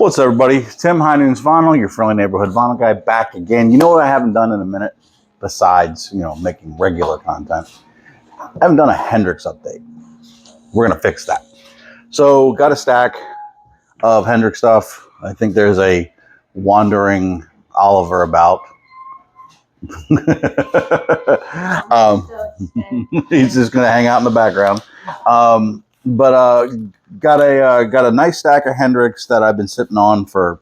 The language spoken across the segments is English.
What's up, everybody? Tim Heinen's Vinyl, your friendly neighborhood vinyl guy, back again. You know what I haven't done in a minute, besides making regular content? I haven't done a Hendrix update. We're gonna fix that. So, got a stack of Hendrix stuff. I think there's a wandering Oliver about. He's just gonna hang out in the background. But got a nice stack of Hendrix that I've been sitting on for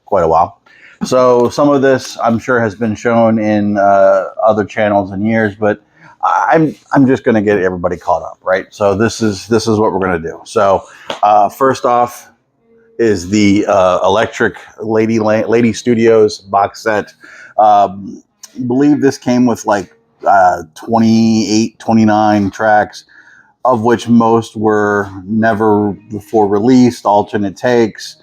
quite a while. So some of this I'm sure has been shown in other channels and years, but I'm just going to get everybody caught up, right? So this is what we're going to do. So first off is the Electric Lady Studios box set. Believe this came with like 28, 29 tracks, of which most were never before released, alternate takes,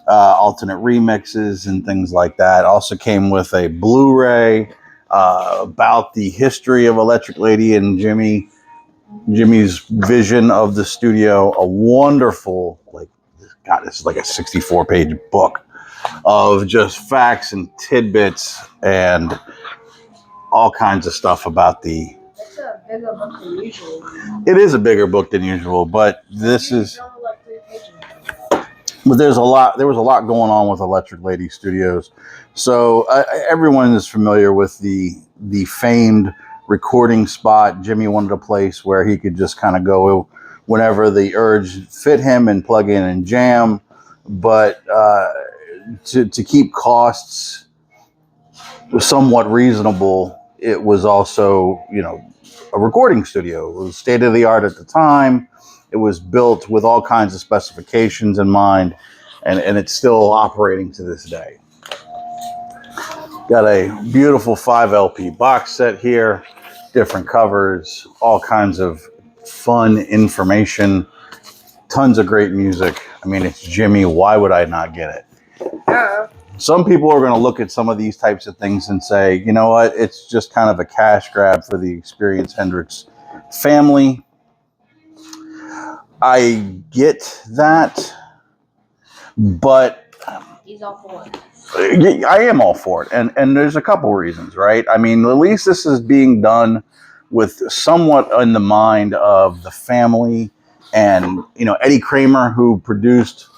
alternate remixes, and things like that. Also came with a Blu-ray about the history of Electric Lady and Jimmy's vision of the studio. A wonderful, this is like a 64-page book of just facts and tidbits and all kinds of stuff about the... It's a bigger book than usual. It is a bigger book than usual, but this is... But there was a lot going on with Electric Lady Studios. So everyone is familiar with the famed recording spot Jimmy wanted a place where he could just kind of go whenever the urge fit him and plug in and jam. But to keep costs somewhat reasonable, it was also, a recording studio. It was state of the art at the time. It was built with all kinds of specifications in mind, and it's still operating to this day. Got a beautiful 5 LP box set here, different covers, all kinds of fun information, tons of great music. I mean, it's Jimmy. Why would I not get it? Some people are going to look at some of these types of things and say, you know what, it's just kind of a cash grab for the Experience Hendrix family. I get that, but he's all for it. I am all for it, and there's a couple reasons, right? I mean, at least this is being done with somewhat in the mind of the family, and Eddie Kramer, who produced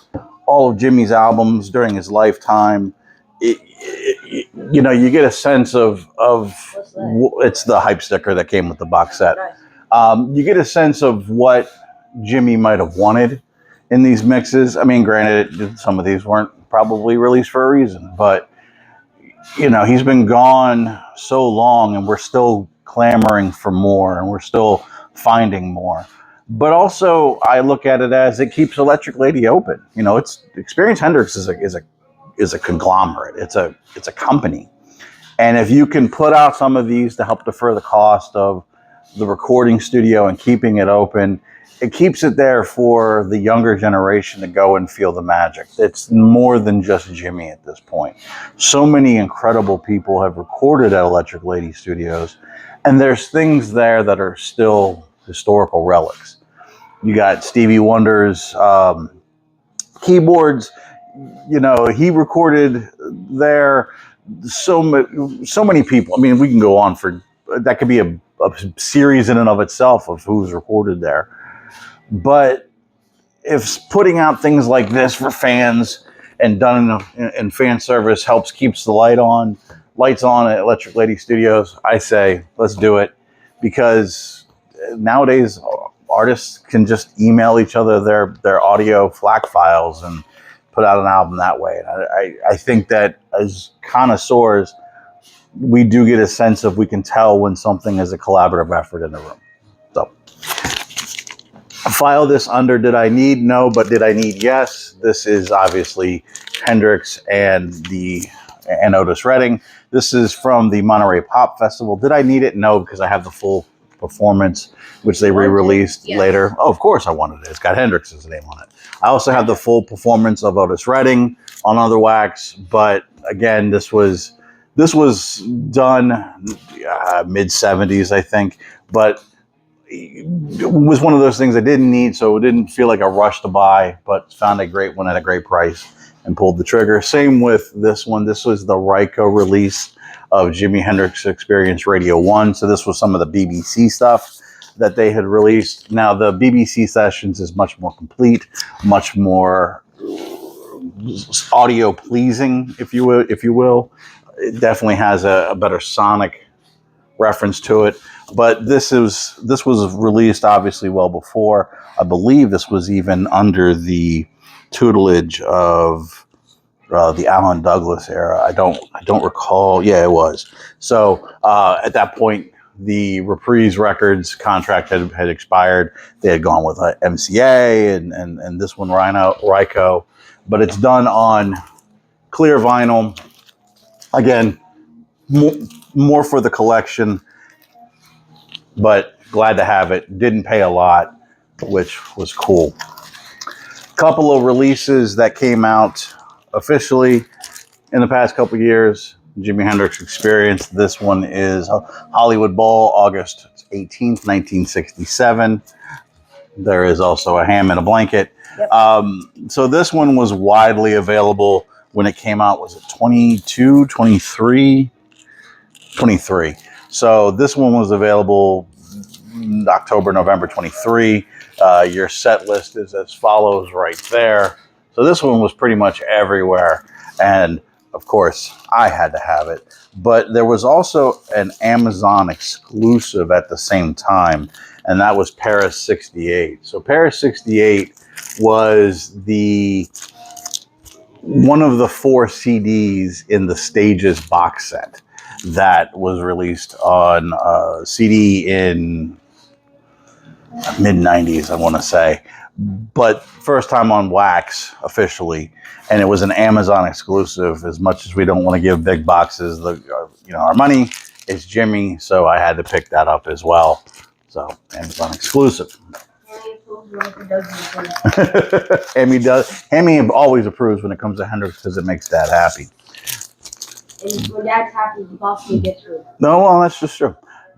all of Jimmy's albums during his lifetime. You get a sense of it's the hype sticker that came with the box set. Nice. You get a sense of what Jimmy might have wanted in these mixes. I mean, granted, some of these weren't probably released for a reason, but he's been gone so long, and we're still clamoring for more, and we're still finding more. But also, I look at it as it keeps Electric Lady open. It's Experience Hendrix is a conglomerate. It's a company, and if you can put out some of these to help defer the cost of the recording studio and keeping it open, it keeps it there for the younger generation to go and feel the magic. It's more than just Jimmy at this point. So many incredible people have recorded at Electric Lady Studios, and there's things there that are still historical relics. You got Stevie Wonder's keyboards. He recorded there. So many people. I mean, we can go on for that. Could be a series in and of itself of who's recorded there. But if putting out things like this for fans and done in fan service keeps the lights on at Electric Lady Studios, I say let's do it, because nowadays artists can just email each other their audio FLAC files and put out an album that way. I think that as connoisseurs, we do get a sense of, we can tell when something is a collaborative effort in the room. So file this under did I need? No, but did I need? Yes. This is obviously Hendrix and Otis Redding. This is from the Monterey Pop Festival. Did I need it? No, because I have the full performance, which they re-released later. Oh, of course I wanted it. It's got Hendrix's name on it. I also have the full performance of Otis Redding on other wax, but again, this was done mid-70s, I think. But it was one of those things I didn't need, so it didn't feel like a rush to buy, but found a great one at a great price and pulled the trigger. Same with this one. This was the Ryko release of Jimi Hendrix Experience Radio 1. So this was some of the BBC stuff that they had released. Now the BBC sessions is much more complete, much more audio pleasing, if you will. It definitely has a better sonic reference to it. But this was released obviously well before. I believe this was even under the tutelage of the Alan Douglas era. I don't recall. Yeah, it was. So at that point, the Reprise Records contract had expired. They had gone with MCA and this one Ryko, but it's done on clear vinyl. Again, more for the collection, but glad to have it. Didn't pay a lot, which was cool. Couple of releases that came out officially in the past couple of years. Jimi Hendrix Experience. This one is Hollywood Bowl, August 18th, 1967. There is also a ham in a blanket. Yep. So this one was widely available when it came out. Was it 22, 23? 23. So this one was available October, November 23. Your set list is as follows right there. So this one was pretty much everywhere. And of course, I had to have it. But there was also an Amazon exclusive at the same time, and that was Paris 68. So Paris 68 was one of the 4 CDs in the Stages box set that was released on CD in mid-90s, I want to say. But first time on wax officially, and it was an Amazon exclusive. As much as we don't want to give big boxes our money, it's Jimmy, so I had to pick that up as well. So Amazon exclusive. Hammy always approves when it comes to Hendrix because it makes Dad happy. And when Dad's happy, the box will get through. No, well, that's just true.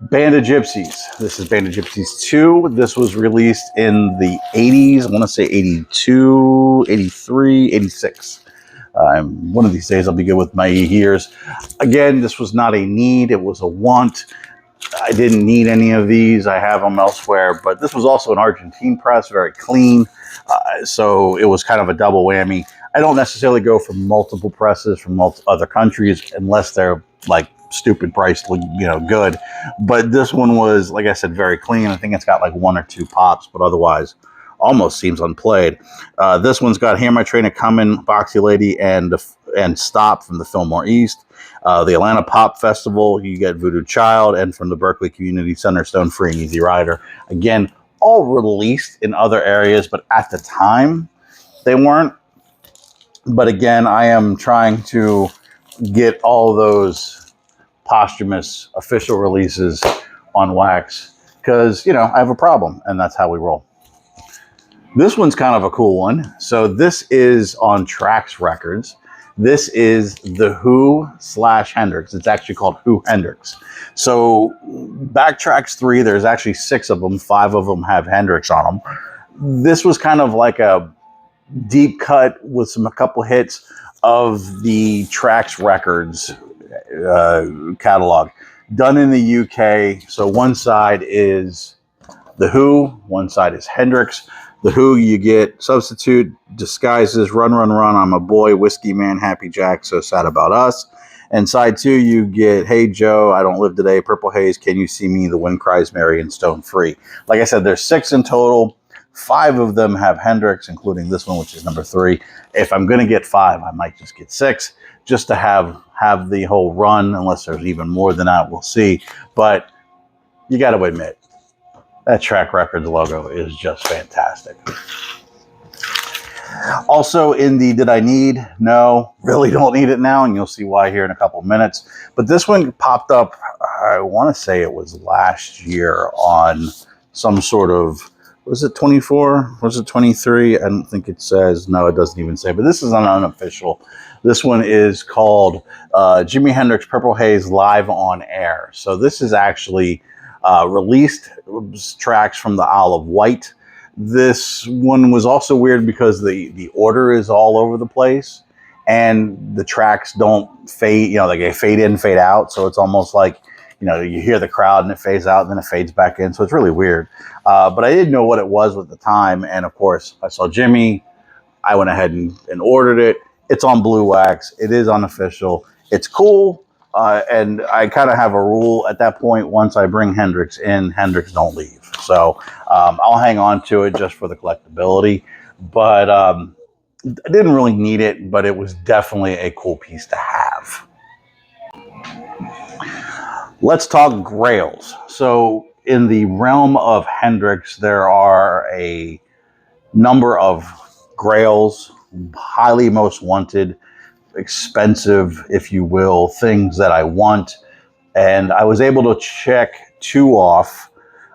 Band of Gypsies. This is Band of Gypsies 2. This was released in the 80s. I want to say 82, 83, 86. One of these days I'll be good with my years. Again, this was not a need. It was a want. I didn't need any of these. I have them elsewhere. But this was also an Argentine press, very clean. So it was kind of a double whammy. I don't necessarily go for multiple presses from other countries unless they're like stupid price, good. But this one was, like I said, very clean. I think it's got like 1 or 2 pops, but otherwise almost seems unplayed. This one's got Hear My Train A-Comin', Boxy Lady, and Stop from the Fillmore East. The Atlanta Pop Festival, you get Voodoo Child, and from the Berkeley Community Center, Stone Free and Easy Rider. Again, all released in other areas, but at the time they weren't. But again, I am trying to get all those posthumous official releases on wax because, I have a problem, and that's how we roll. This one's kind of a cool one. So this is on Trax Records. This is The Who / Hendrix. It's actually called Who Hendrix. So Backtracks 3, there's actually 6 of them. 5 of them have Hendrix on them. This was kind of like a deep cut with a couple hits of the Trax Records catalog done in the UK. So one side is The Who, one side is Hendrix. The Who, you get Substitute, Disguises, Run, Run, Run, I'm a Boy, Whiskey Man, Happy Jack, So Sad About Us. And side 2, you get Hey Joe, I Don't Live Today, Purple Haze, Can You See Me, The Wind Cries Mary, and Stone Free. Like I said, there's 6 in total. 5 of them have Hendrix, including this one, which is number 3. If I'm going to get 5, I might just get 6, just to have the whole run, unless there's even more than that, we'll see. But you got to admit, that Trax Records logo is just fantastic. Also in the Did I Need? No, really don't need it now, and you'll see why here in a couple of minutes. But this one popped up, I want to say it was last year on some sort of, was it 24? Was it 23? I don't think it says. No, it doesn't even say. But this is an unofficial. This one is called Jimi Hendrix Purple Haze Live on Air. So this is actually released tracks from the Isle of Wight. This one was also weird because the order is all over the place, and the tracks don't fade. Like they fade in, fade out. So it's almost like you hear the crowd and it fades out and then it fades back in. So it's really weird. But I didn't know what it was at the time, and of course I saw Jimmy. I went ahead and ordered it. It's on Blue Wax. It is unofficial. It's cool. And I kind of have a rule at that point. Once I bring Hendrix in, Hendrix don't leave. So I'll hang on to it just for the collectability. But I didn't really need it, but it was definitely a cool piece to have. Let's talk grails. So in the realm of Hendrix, there are a number of grails, highly most wanted, expensive, if you will, things that I want. And I was able to check 2 off.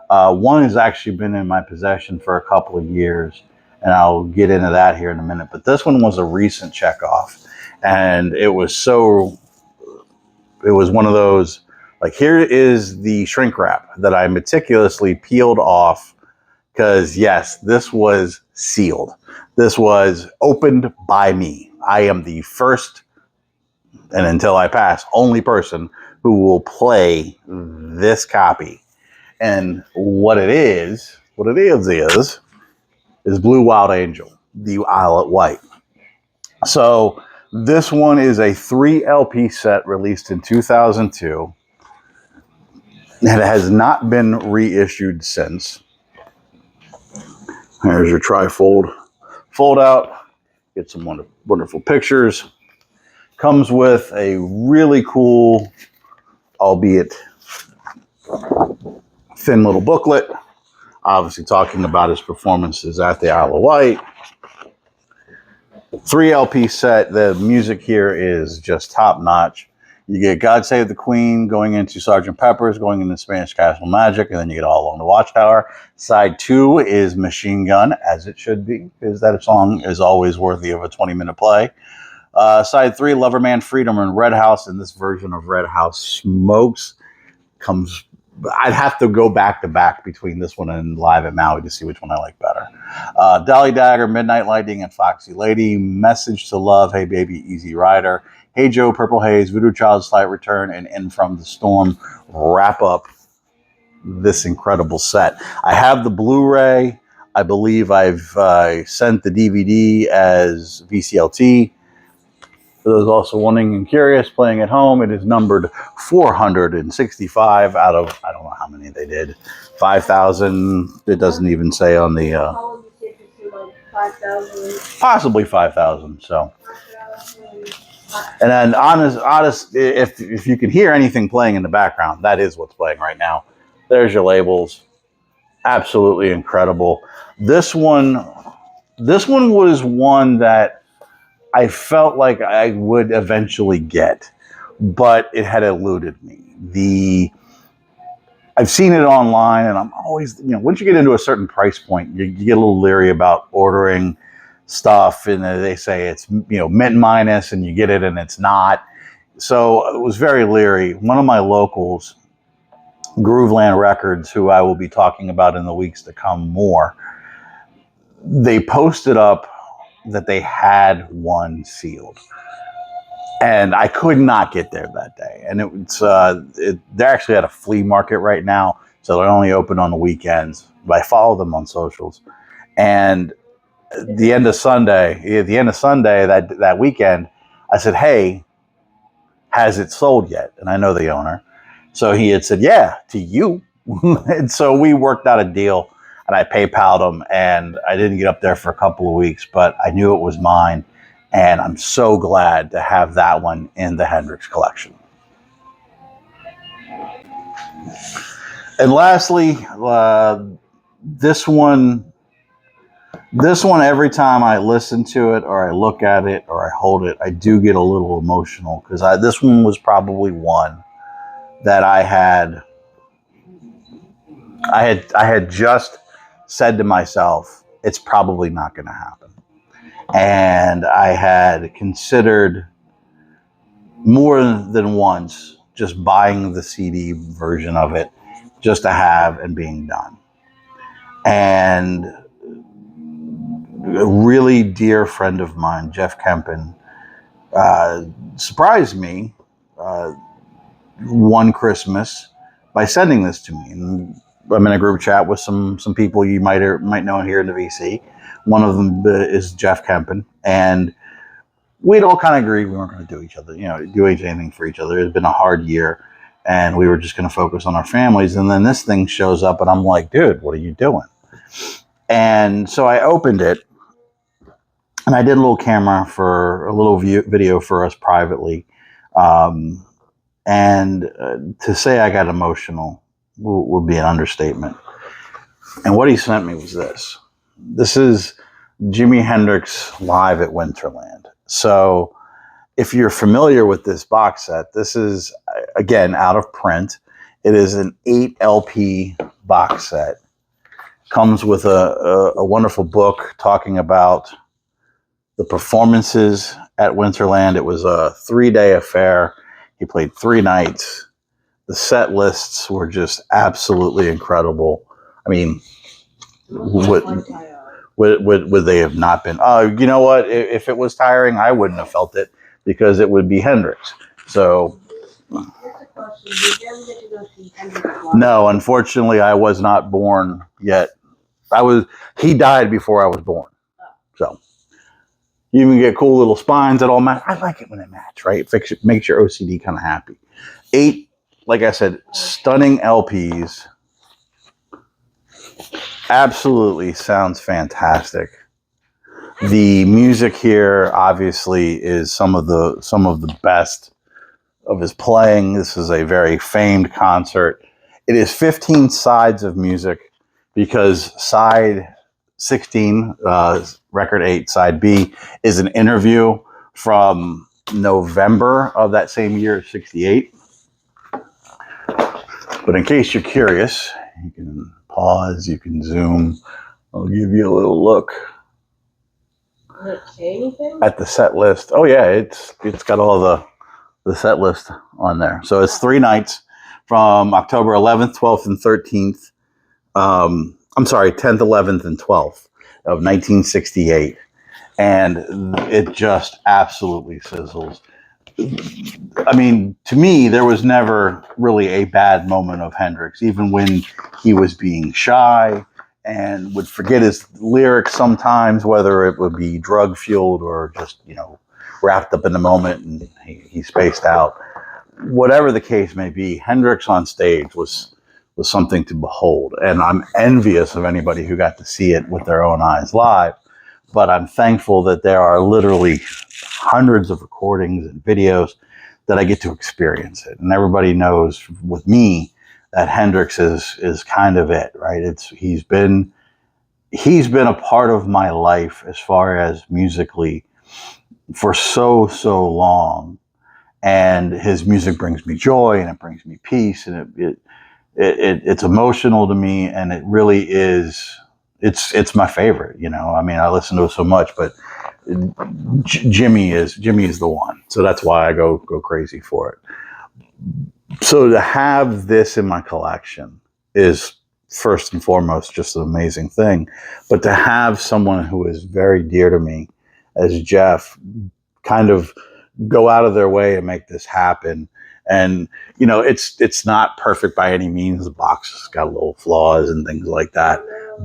One has actually been in my possession for a couple of years, and I'll get into that here in a minute. But this one was a recent check off, and it was one of those, like, here is the shrink wrap that I meticulously peeled off, because yes, this was sealed. This was opened by me. I am the first, and until I pass, only person who will play this copy. And what it is Blue Wild Angel, the Isle of Wight. So this one is a 3 LP set released in 2002. It has not been reissued since. There's your trifold. Fold out. Get some wonderful pictures. Comes with a really cool, albeit thin little booklet. Obviously talking about his performances at the Isle of Wight. 3 LP set. The music here is just top notch. You get God Save the Queen, going into Sgt. Pepper's, going into Spanish Castle Magic, and then you get All Along the Watchtower. Side 2 is Machine Gun, as it should be, because that song is always worthy of a 20-minute play. Side 3, Loverman Freedom and Red House, and this version of Red House smokes. I'd have to go back to back between this one and Live at Maui to see which one I like better. Dolly Dagger, Midnight Lightning, and Foxy Lady. Message to Love, Hey Baby, Easy Rider. Hey Joe, Purple Haze, Voodoo Child, Slight Return, and In From the Storm wrap up this incredible set. I have the Blu-ray. I believe I've sent the DVD as VCLT. For those also wanting and curious, playing at home, it is numbered 465 out of, I don't know how many they did, 5,000. It doesn't even say on the, possibly 5,000. So, and then honest, if you can hear anything playing in the background, that is what's playing right now. There's your labels. Absolutely incredible. This one was one that I felt like I would eventually get, but it had eluded me. I've seen it online, and I'm always, once you get into a certain price point, you get a little leery about ordering stuff, and they say it's, mint minus, and you get it and it's not. So it was very leery. One of my locals, Grooveland Records, who I will be talking about in the weeks to come more, they posted up that they had one sealed, and I could not get there that day. And they're actually at a flea market right now, so they're only open on the weekends. But I follow them on socials, and at the end of Sunday, that weekend, I said, "Hey, has it sold yet?" And I know the owner, so he had said, "Yeah, to you." And so we worked out a deal, and I PayPal'd him, and I didn't get up there for a couple of weeks, but I knew it was mine, and I'm so glad to have that one in the Hendrix collection. And lastly, this one, every time I listen to it or I look at it or I hold it, I do get a little emotional, because this one was probably one that I had just said to myself, it's probably not going to happen. And I had considered more than once just buying the CD version of it just to have and being done. And a really dear friend of mine, Jeff Kempen, surprised me one Christmas by sending this to me. And I'm in a group chat with some people you might know here in the VC. One of them is Jeff Kempen, and we'd all kind of agreed we weren't going to do anything for each other. It had been a hard year, and we were just going to focus on our families. And then this thing shows up, and I'm like, dude, what are you doing? And so I opened it, and I did a little camera for a little video for us privately. And to say I got emotional would be an understatement. And what he sent me was this. This is Jimi Hendrix live at Winterland. So if you're familiar with this box set, this is, again, out of print. It is an 8 LP box set. Comes with a wonderful book talking about the performances at Winterland. It was a 3-day affair. He played 3 nights. The set lists were just absolutely incredible. I mean, would they have not been? You know what? If it was tiring, I wouldn't have felt it because it would be Hendrix. So, no, unfortunately, I was not born yet. He died before I was born. So. You even get cool little spines that all match. I like it when they match, right? It makes your OCD kind of happy. 8, like I said, stunning LPs. Absolutely sounds fantastic. The music here obviously is some of the best of his playing. This is a very famed concert. It is 15 sides of music because side 16, record 8, side B, is an interview from November of that same year, 68. But in case you're curious, you can pause, you can zoom. I'll give you a little look at the set list. Oh yeah, it's got all the set list on there. So it's 3 nights from October 11th, 12th, and 13th. I'm sorry, 10th, 11th, and 12th of 1968. And it just absolutely sizzles. I mean, to me, there was never really a bad moment of Hendrix, even when he was being shy and would forget his lyrics sometimes, whether it would be drug-fueled or just, wrapped up in the moment and he spaced out. Whatever the case may be, Hendrix on stage was something to behold. And I'm envious of anybody who got to see it with their own eyes live. But I'm thankful that there are literally hundreds of recordings and videos that I get to experience it. And everybody knows with me that Hendrix is kind of it, right? He's been a part of my life as far as musically for so long. And his music brings me joy and it brings me peace, and it's emotional to me, and it really is. It's my favorite. I mean, I listen to it so much, but Jimmy is the one. So that's why I go crazy for it. So to have this in my collection is first and foremost just an amazing thing. But to have someone who is very dear to me, as Jeff, kind of go out of their way to make this happen. And, it's not perfect by any means. The box has got little flaws and things like that.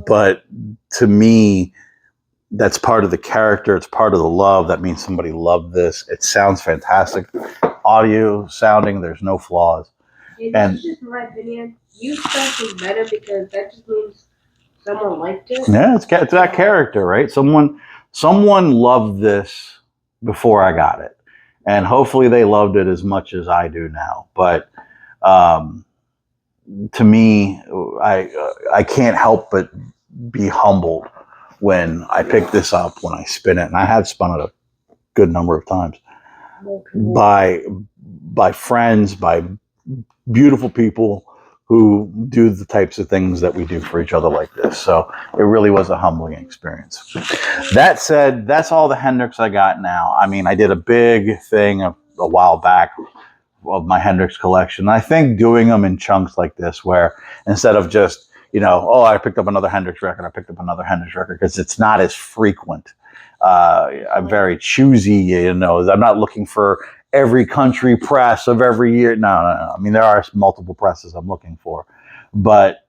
But to me, that's part of the character. It's part of the love. That means somebody loved this. It sounds fantastic. Audio, sounding, there's no flaws. And that's just my opinion. You stuff is better because that just means someone liked it. Yeah, it's that character, right? Someone loved this before I got it. And hopefully they loved it as much as I do now. But to me, I can't help but be humbled when I pick this up, when I spin it. And I have spun it a good number of times by friends, by beautiful people who do the types of things that we do for each other like this. So it really was a humbling experience. That said, that's all the Hendrix I got now. I mean, I did a big thing a while back my Hendrix collection. I think doing them in chunks like this, where instead of just, oh, I picked up another Hendrix record, I picked up another Hendrix record, because it's not as frequent. I'm very choosy, I'm not looking for every country press of every year. No. I mean, there are multiple presses I'm looking for, but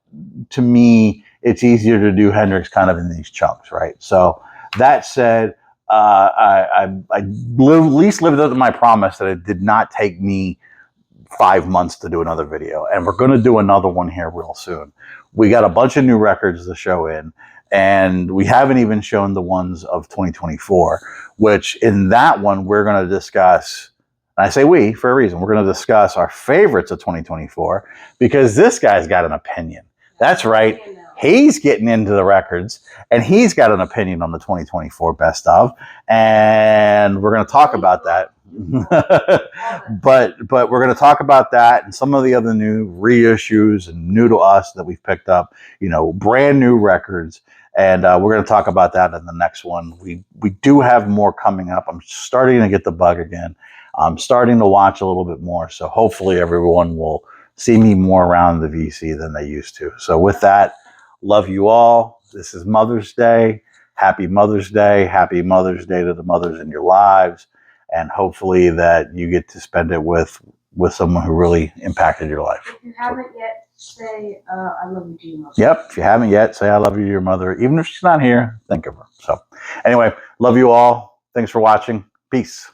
to me, it's easier to do Hendrix kind of in these chunks, right? So that said, I at least lived up to my promise that it did not take me 5 months to do another video, and we're going to do another one here real soon. We got a bunch of new records to show in, and we haven't even shown the ones of 2024, which in that one we're going to discuss. And I say we for a reason. We're going to discuss our favorites of 2024, because this guy's got an opinion. That's right. He's getting into the records, and he's got an opinion on the 2024 best of, and we're going to talk about that. but we're going to talk about that and some of the other new reissues and new to us that we've picked up, brand new records, and we're going to talk about that in the next one. We do have more coming up. I'm starting to get the bug again. I'm starting to watch a little bit more, so hopefully everyone will see me more around the VC than they used to. So with that, love you all. This is Mother's Day. Happy Mother's Day. Happy Mother's Day to the mothers in your lives. And hopefully that you get to spend it with someone who really impacted your life. If you haven't yet, say, I love you to your mother. Yep. If you haven't yet, say I love you to your mother. Even if she's not here, think of her. So anyway, love you all. Thanks for watching. Peace.